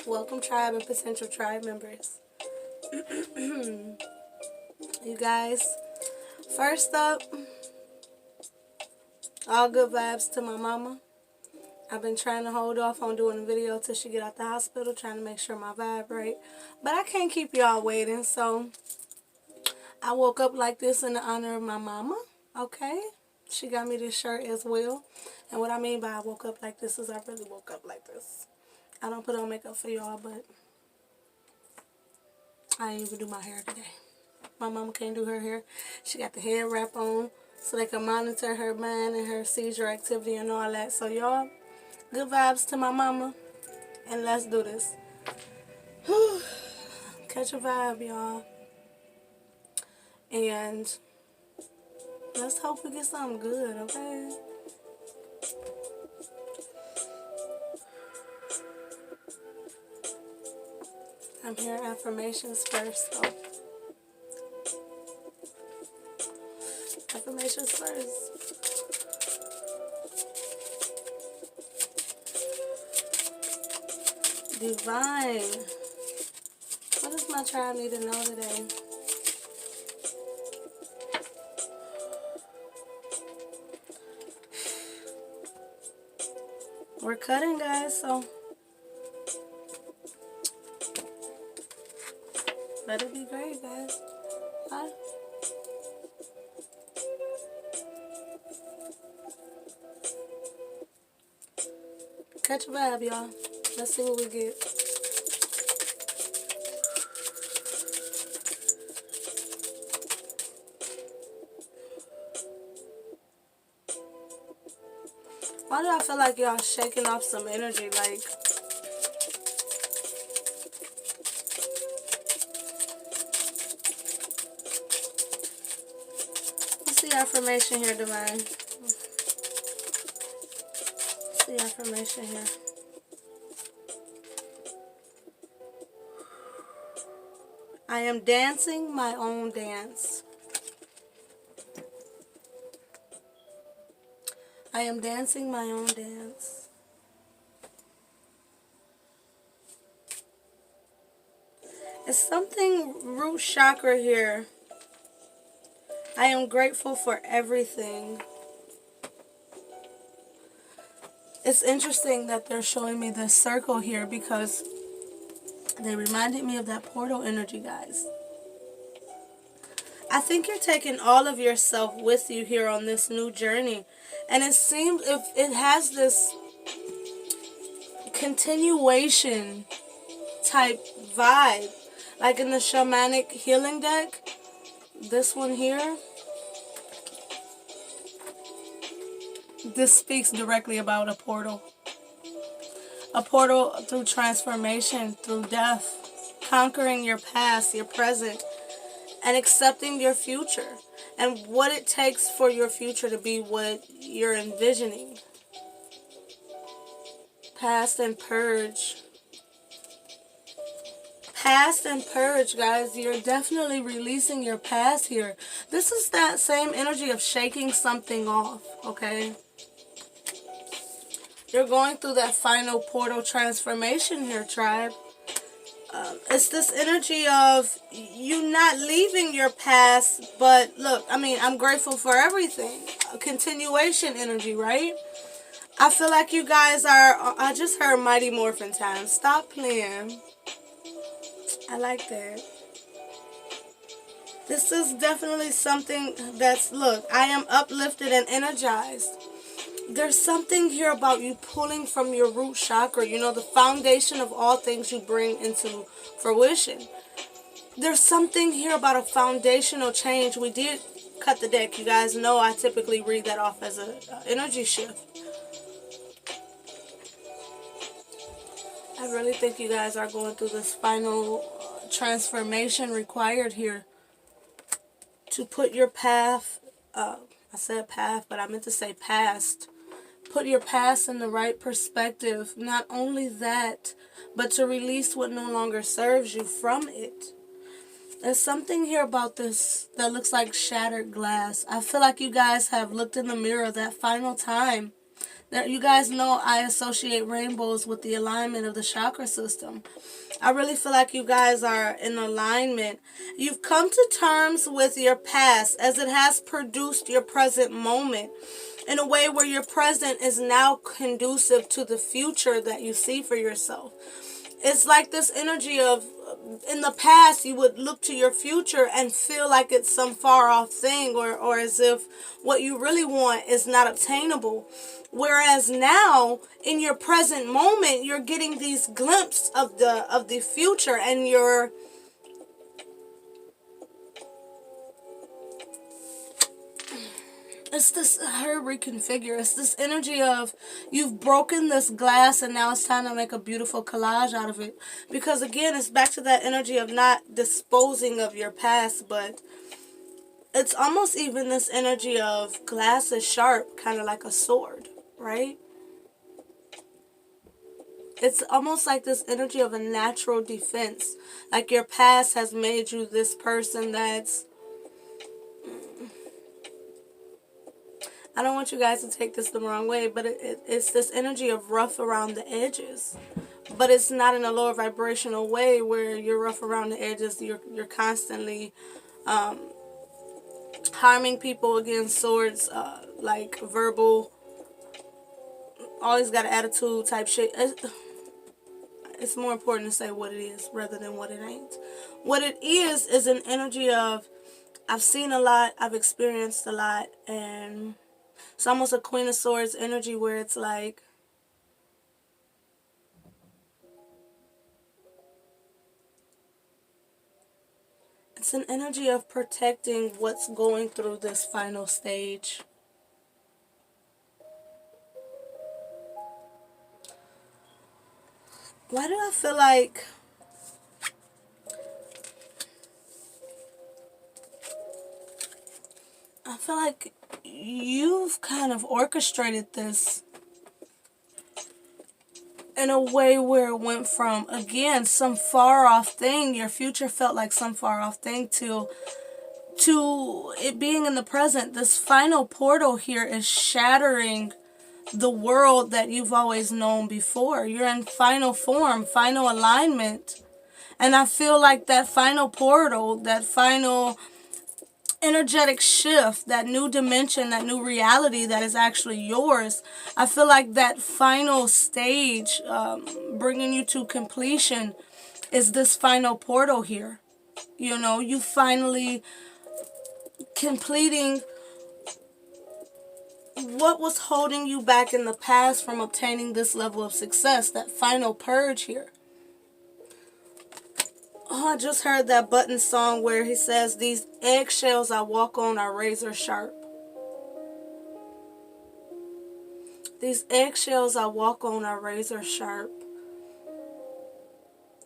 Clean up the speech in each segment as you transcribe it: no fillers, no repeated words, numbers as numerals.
Welcome, tribe and potential tribe members. You guys, first up, all good vibes to my mama. I've been trying to hold off on doing a video till she get out the hospital, trying to make sure my vibe right. But I can't keep y'all waiting, so I woke up like this in the honor of my mama, okay? She got me this shirt as well. And what I mean by I woke up like this is I really woke up like this. I don't put on makeup for y'all, but I didn't even do my hair today. My mama can't do her hair. She got the hair wrap on so they can monitor her mind and her seizure activity and all that. So y'all, good vibes to my mama. And let's do this. Whew. Catch a vibe, y'all. And let's hope we get something good, okay? I'm hearing affirmations first, so. Affirmations first. Divine. What does my tribe need to know today? We're cutting, guys, so let it be great, guys. Bye. Catch a vibe, y'all. Let's see what we get. Why do I feel like y'all shaking off some energy? Like, what's the affirmation here, Divine? What's the affirmation here? I am dancing my own dance. I am dancing my own dance. It's something root chakra here. I am grateful for everything. It's interesting that they're showing me this circle here because they reminded me of that portal energy, guys. I think you're taking all of yourself with you here on this new journey. And it seems if it has this continuation type vibe. Like in the shamanic healing deck, this one here, this speaks directly about a portal. A portal through transformation, through death, conquering your past, your present, and accepting your future. And what it takes for your future to be what you're envisioning. Past and purge. Past and purge, guys. You're definitely releasing your past here. This is that same energy of shaking something off, okay? You're going through that final portal transformation here, tribe. It's this energy of you not leaving your past, but look, I mean, I'm grateful for everything. A continuation energy, right? I feel like you guys are, I just heard Mighty Morphin Time. Stop playing. I like that. This is definitely something that's, look, I am uplifted and energized. There's something here about you pulling from your root chakra, you know, the foundation of all things you bring into fruition. There's something here about a foundational change. We did cut the deck. You guys know I typically read that off as an energy shift. I really think you guys are going through this final transformation required here to put your path, I said path, but I meant to say past. Put your past in the right perspective. Not only that, but to release what no longer serves you from it. There's something here about this that looks like shattered glass. I feel like you guys have looked in the mirror that final time There, you guys know I associate rainbows with the alignment of the chakra system. I really feel like you guys are in alignment. You've come to terms with your past as it has produced your present moment in a way where your present is now conducive to the future that you see for yourself. It's like this energy of, in the past you would look to your future and feel like it's some far off thing, or as if what you really want is not obtainable. Whereas now in your present moment you're getting these glimpses of the future, and you're, it's this her reconfigure. It's this energy of you've broken this glass and now it's time to make a beautiful collage out of it. Because again, it's back to that energy of not disposing of your past, but it's almost even this energy of glass is sharp, kind of like a sword, right? It's almost like this energy of a natural defense. Like your past has made you this person that's, I don't want you guys to take this the wrong way, but it's this energy of rough around the edges. But it's not in a lower vibrational way where you're rough around the edges. You're constantly harming people against swords, like verbal, always got an attitude type shit. It's more important to say what it is rather than what it ain't. What it is an energy of, I've seen a lot, I've experienced a lot, and it's almost a Queen of Swords energy where it's like, it's an energy of protecting what's going through this final stage. Why do I feel like you've kind of orchestrated this in a way where it went from, again, some far off thing, your future felt like some far off thing, to it being in the present. This final portal here is shattering the world that you've always known before. You're in final form, final alignment. And I feel like that final portal, that final energetic shift, that new dimension, that new reality that is actually yours, I feel like that final stage, bringing you to completion, is this final portal here. You know, you finally completing what was holding you back in the past from obtaining this level of success, that final purge here. Oh, I just heard that Button song where he says, these eggshells I walk on are razor sharp. These eggshells I walk on are razor sharp.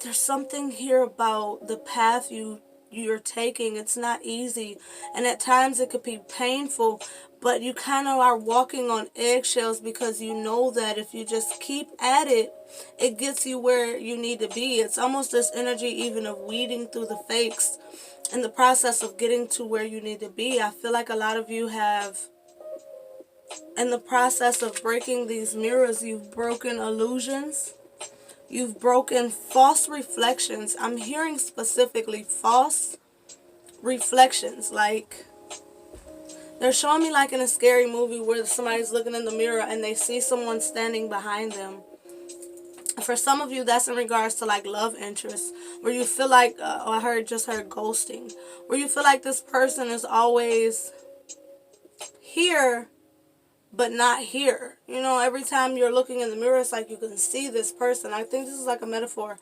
There's something here about the path you're taking. It's not easy, and at times it could be painful, but you kind of are walking on eggshells because you know that if you just keep at it, it gets you where you need to be. It's almost this energy even of weeding through the fakes in the process of getting to where you need to be. I feel like a lot of you have, in the process of breaking these mirrors, you've broken illusions. You've broken false reflections. I'm hearing specifically false reflections. Like, they're showing me like in a scary movie where somebody's looking in the mirror and they see someone standing behind them. For some of you, that's in regards to like love interest, where you feel like, I just heard ghosting, where you feel like this person is always here but not here. You know, every time you're looking in the mirror, it's like you can see this person. I think this is like a metaphor.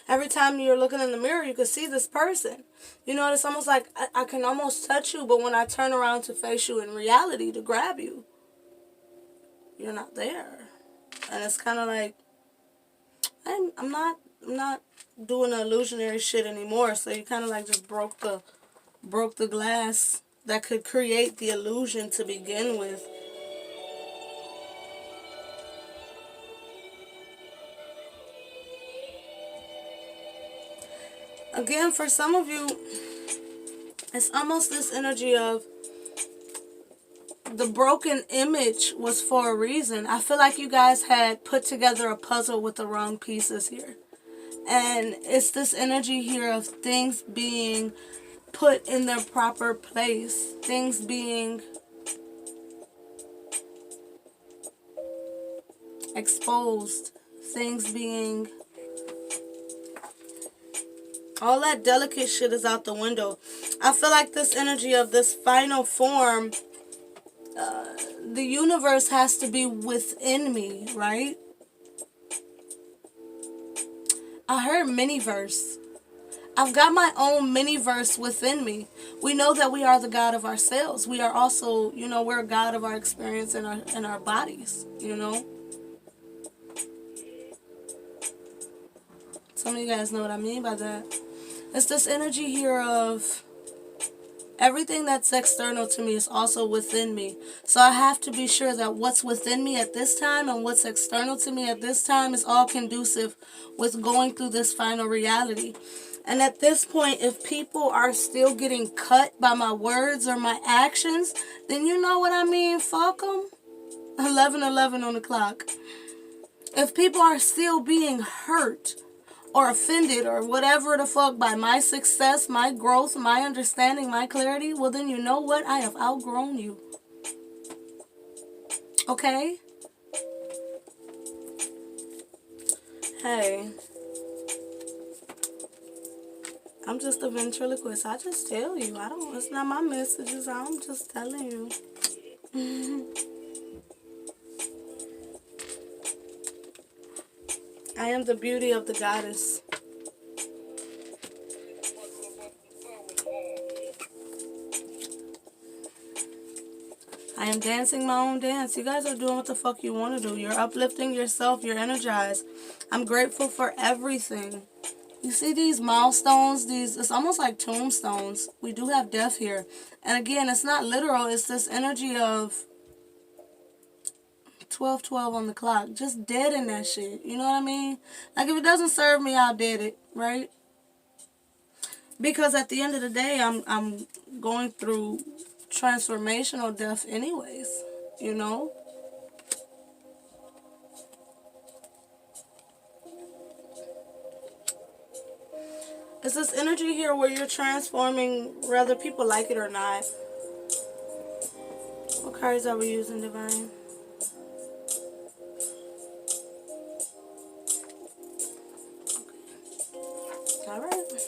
Every time you're looking in the mirror, you can see this person. You know, it's almost like I can almost touch you, but when I turn around to face you in reality to grab you, you're not there. And it's kind of like, I'm not doing the illusionary shit anymore. So you kind of like just broke the glass that could create the illusion to begin with. Again, for some of you, it's almost this energy of the broken image was for a reason. I feel like you guys had put together a puzzle with the wrong pieces here. And it's this energy here of things being put in their proper place. Things being exposed. Things being... all that delicate shit is out the window. I feel like this energy of this final form, the universe has to be within me, right? I heard mini-verse. I've got my own mini-verse within me. We know that we are the God of ourselves. We are also, you know, we're a God of our experience in our bodies, you know. Some of you guys know what I mean by that. It's this energy here of everything that's external to me is also within me. So I have to be sure that what's within me at this time and what's external to me at this time is all conducive with going through this final reality. And at this point, if people are still getting cut by my words or my actions, then you know what I mean, fuck them. 11:11 on the clock. If people are still being hurt or offended or whatever the fuck by my success, my growth, my understanding, my clarity, well then you know what? I have outgrown you. Okay? Hey. I'm just a ventriloquist. I just tell you. It's not my messages. I'm just telling you. I am the beauty of the goddess. I am dancing my own dance. You guys are doing what the fuck you want to do. You're uplifting yourself. You're energized. I'm grateful for everything. You see these milestones, it's almost like tombstones. We do have death here. And again, it's not literal. It's this energy of 12:12 on the clock. Just dead in that shit. You know what I mean? Like, if it doesn't serve me, I'll dead it, right? Because at the end of the day, I'm going through transformational death anyways, you know? It's this energy here where you're transforming whether people like it or not. What cards are we using, Divine? Okay. Alright. This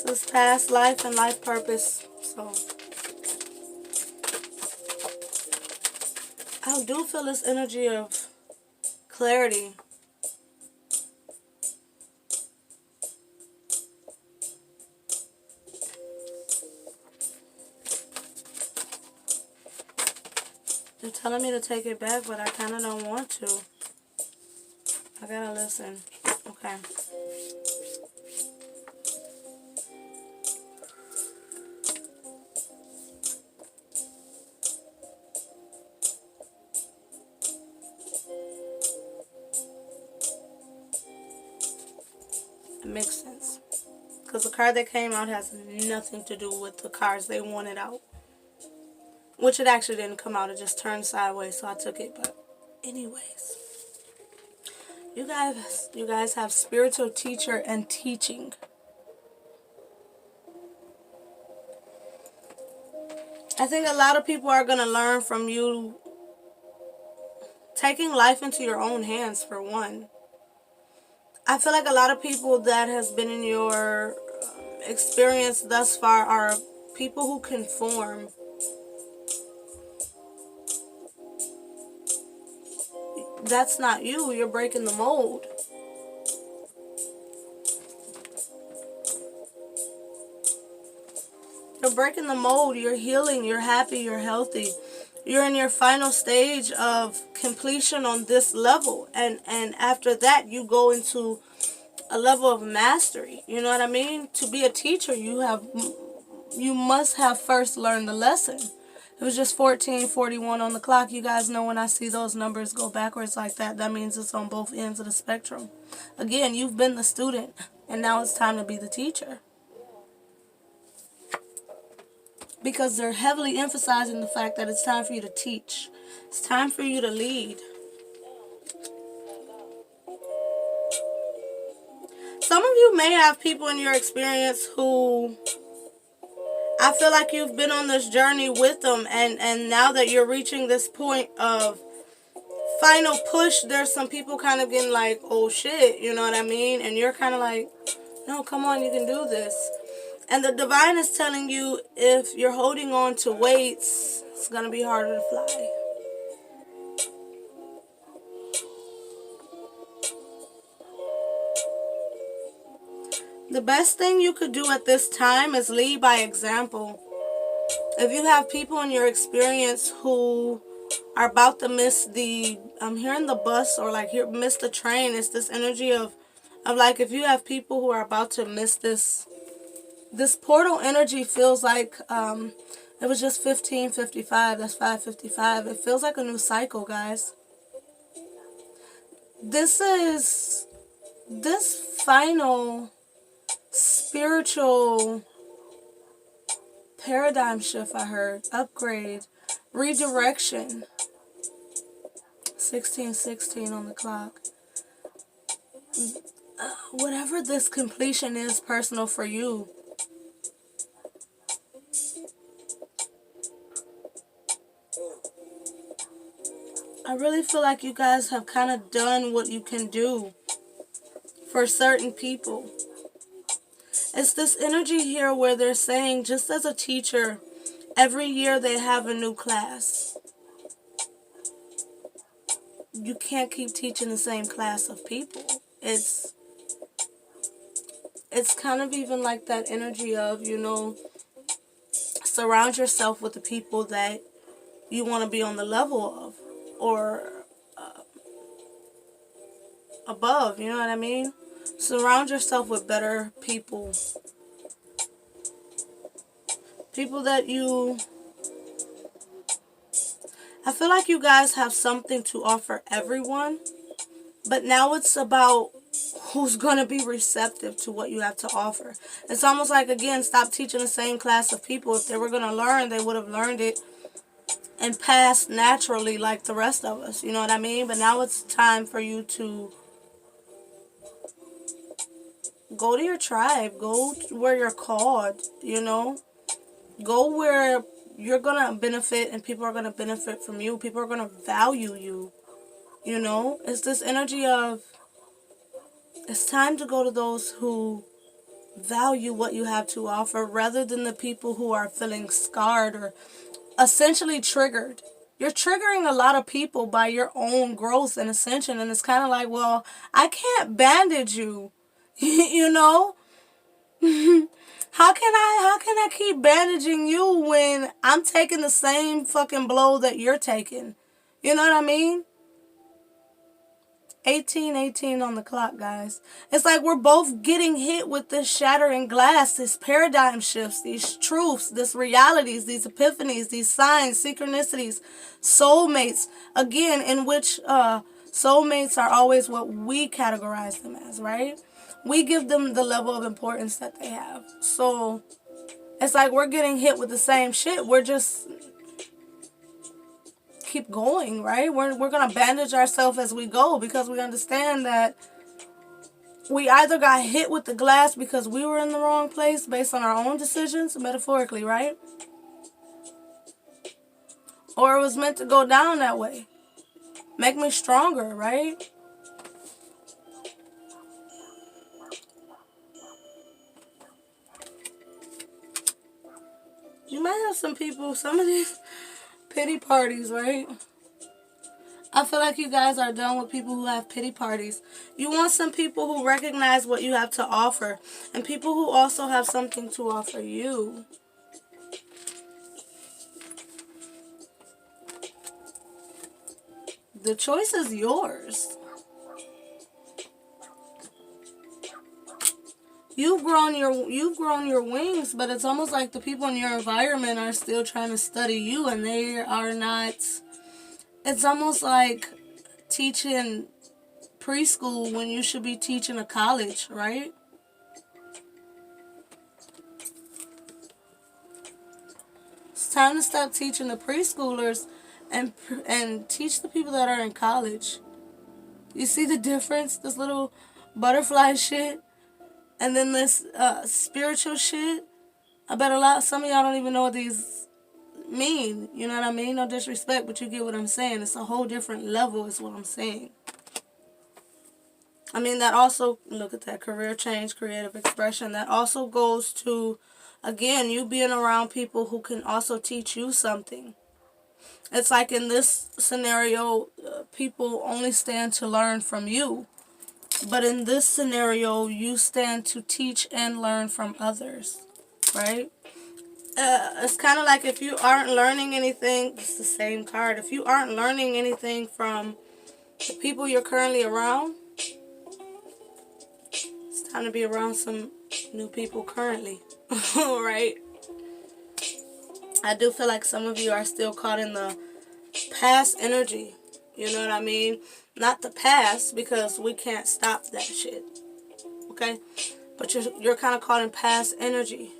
is past life and life purpose. So I do feel this energy of clarity. They're telling me to take it back, but I kind of don't want to. I gotta listen. Okay. It makes sense. Because the card that came out has nothing to do with the cards they wanted out. Which it actually didn't come out. It just turned sideways, so I took it. But anyways. You guys have spiritual teacher and teaching. I think a lot of people are going to learn from you taking life into your own hands, for one. I feel like a lot of people that has been in your experience thus far are people who conform. That's not you. You're breaking the mold. You're breaking the mold. You're healing. You're happy. You're healthy. You're in your final stage of completion on this level. And after that, you go into a level of mastery. You know what I mean? To be a teacher, you must have first learned the lesson. It was just 14:41 on the clock. You guys know when I see those numbers go backwards like that, that means it's on both ends of the spectrum. Again, you've been the student, and now it's time to be the teacher. because they're heavily emphasizing the fact that it's time for you to teach. It's time for you to lead. Some of you may have people in your experience who I feel like you've been on this journey with them, and now that you're reaching this point of final push, there's some people kind of getting like, oh shit, you know what I mean? And you're kind of like, no, come on, you can do this. And the divine is telling you, if you're holding on to weights, it's going to be harder to fly. The best thing you could do at this time is lead by example. If you have people in your experience who are about to miss the, I'm hearing the bus, or like miss the train, it's this energy of like, if you have people who are about to miss this portal energy, feels like it was just 15:55, that's 5:55. It feels like a new cycle, guys. This final spiritual paradigm shift, I heard, upgrade, redirection. 16:16 on the clock. Whatever this completion is personal for you, I really feel like you guys have kind of done what you can do for certain people. It's this energy here where they're saying, just as a teacher, every year they have a new class. You can't keep teaching the same class of people. It's kind of even like that energy of, surround yourself with the people that you want to be on the level of, or above, you know what I mean? Surround yourself with better people. People that I feel like you guys have something to offer everyone, but now it's about who's going to be receptive to what you have to offer. It's almost like, again, stop teaching the same class of people. If they were going to learn, they would have learned it and passed naturally like the rest of us, you know what I mean? But now it's time for you to go to your tribe, go where you're called, go where you're going to benefit and people are going to benefit from you. People are going to value you, It's this energy of, it's time to go to those who value what you have to offer, rather than the people who are feeling scarred or essentially triggered. You're triggering a lot of people by your own growth and ascension, and it's kind of like, well, I can't bandage you, How can I keep bandaging you when I'm taking the same fucking blow that you're taking? You know what I mean? 18:18 on the clock, guys. It's like we're both getting hit with this shattering glass, this paradigm shifts, these truths, this realities, these epiphanies, these signs, synchronicities, soulmates. Again, in which soulmates are always what we categorize them as, right? We give them the level of importance that they have. So it's like we're getting hit with the same shit. We're just keep going, right? We're going to bandage ourselves as we go, because we understand that we either got hit with the glass because we were in the wrong place based on our own decisions, metaphorically, right? Or it was meant to go down that way. Make me stronger, right? You might have some people, some of these pity parties, right? I feel like you guys are done with people who have pity parties. You want some people who recognize what you have to offer, and people who also have something to offer you. The choice is yours. You've grown your wings, but it's almost like the people in your environment are still trying to study you, and they are not. It's almost like teaching preschool when you should be teaching a college, right? time to stop teaching the preschoolers and teach the people that are in college. You see the difference? This little butterfly shit and then this spiritual shit. I bet some of y'all don't even know what these mean. You know what I mean? No disrespect, but you get what I'm saying. It's a whole different level is what I'm saying. I mean, that also, look at that, career change, creative expression. That also goes to, again, you being around people who can also teach you something. It's like in this scenario, people only stand to learn from you. But in this scenario, you stand to teach and learn from others, right? It's kind of like if you aren't learning anything, it's the same card. If you aren't learning anything from the people you're currently around, it's time to be around some new people currently, right? I do feel like some of you are still caught in the past energy. You know what I mean? Not the past, because we can't stop that shit. Okay? But you're kind of caught in past energy.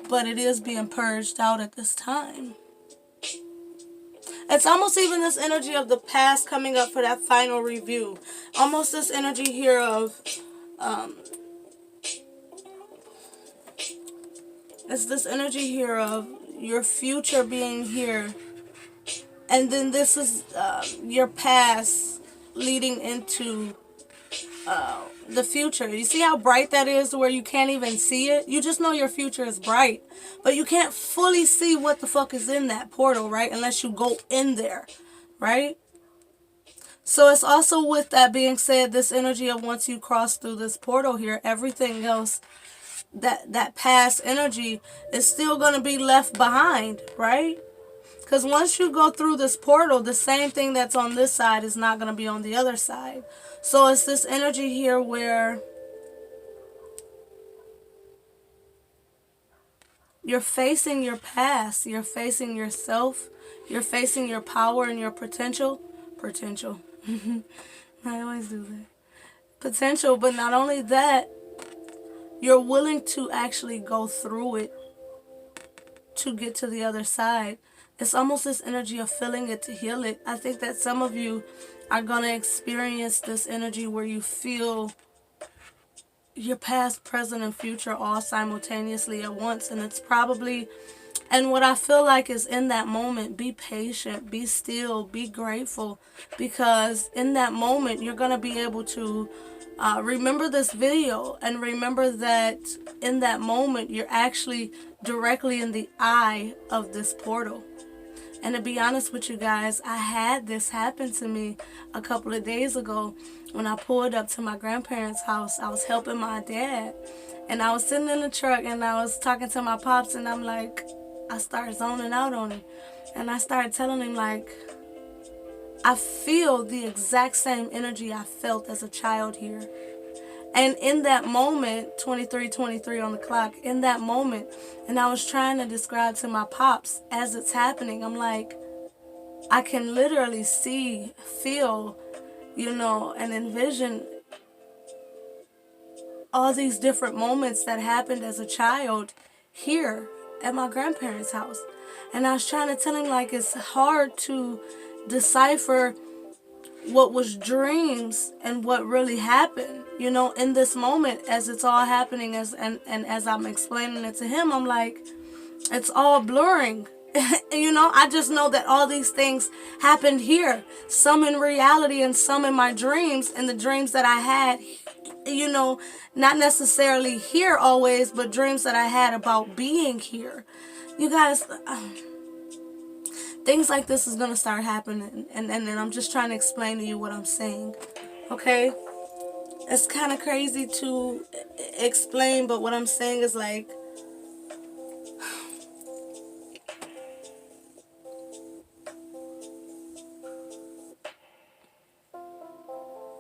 But it is being purged out at this time. It's almost even this energy of the past coming up for that final review. Almost this energy here of it's this energy here of your future being here. And then this is your past leading into the future. You see how bright that is, where you can't even see it? You just know your future is bright, but you can't fully see what the fuck is in that portal, right? Unless you go in there, right? So it's also, with that being said, this energy of once you cross through this portal here, everything else, that past energy is still going to be left behind, right? Because once you go through this portal, the same thing that's on this side is not going to be on the other side. So it's this energy here where you're facing your past, you're facing yourself, you're facing your power and your potential. I always do that. Potential, but not only that, you're willing to actually go through it to get to the other side. It's almost this energy of feeling it to heal it. I think that some of you are going to experience this energy where you feel your past, present, and future all simultaneously at once. And it's probably, and what I feel like is, in that moment, be patient, be still, be grateful. Because in that moment, you're going to be able to remember this video and remember that in that moment, you're actually directly in the eye of this portal. And to be honest with you guys, I had this happen to me a couple of days ago when I pulled up to my grandparents' house. I was helping my dad, and I was sitting in the truck, and I was talking to my pops, and I'm like, I started zoning out on him. And I started telling him, like, I feel the exact same energy I felt as a child here. And in that moment, 23:23 on the clock, in that moment, and I was trying to describe to my pops as it's happening, I'm like, I can literally see, feel, and envision all these different moments that happened as a child here at my grandparents' house. And I was trying to tell him, like, it's hard to decipher what was dreams and what really happened, in this moment as it's all happening, and as I'm explaining it to him, I'm like, it's all blurring. I just know that all these things happened here, some in reality and some in my dreams, and the dreams that I had, not necessarily here always, but dreams that I had about being here. You guys, things like this is going to start happening, and I'm just trying to explain to you what I'm saying, okay? It's kind of crazy to explain, but what I'm saying is, like,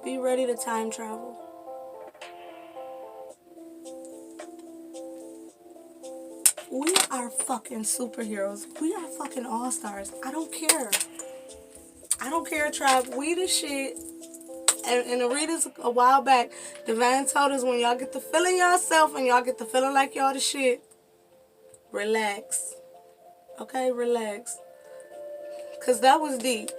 be ready to time travel. We are fucking superheroes. We are fucking all-stars. I don't care, tribe. We the shit. And the readers a while back, Divine told us, when y'all get the feeling yourself and y'all get the feeling like y'all the shit, Relax. Okay, relax. Because that was deep.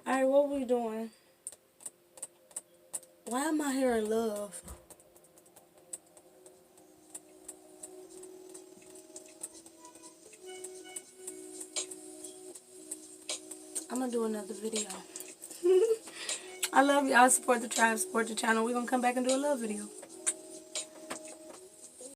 Alright, what we doing? Why am I hearing love? I'm going to do another video. I love y'all. Support the tribe. Support the channel. We're going to come back and do a love video.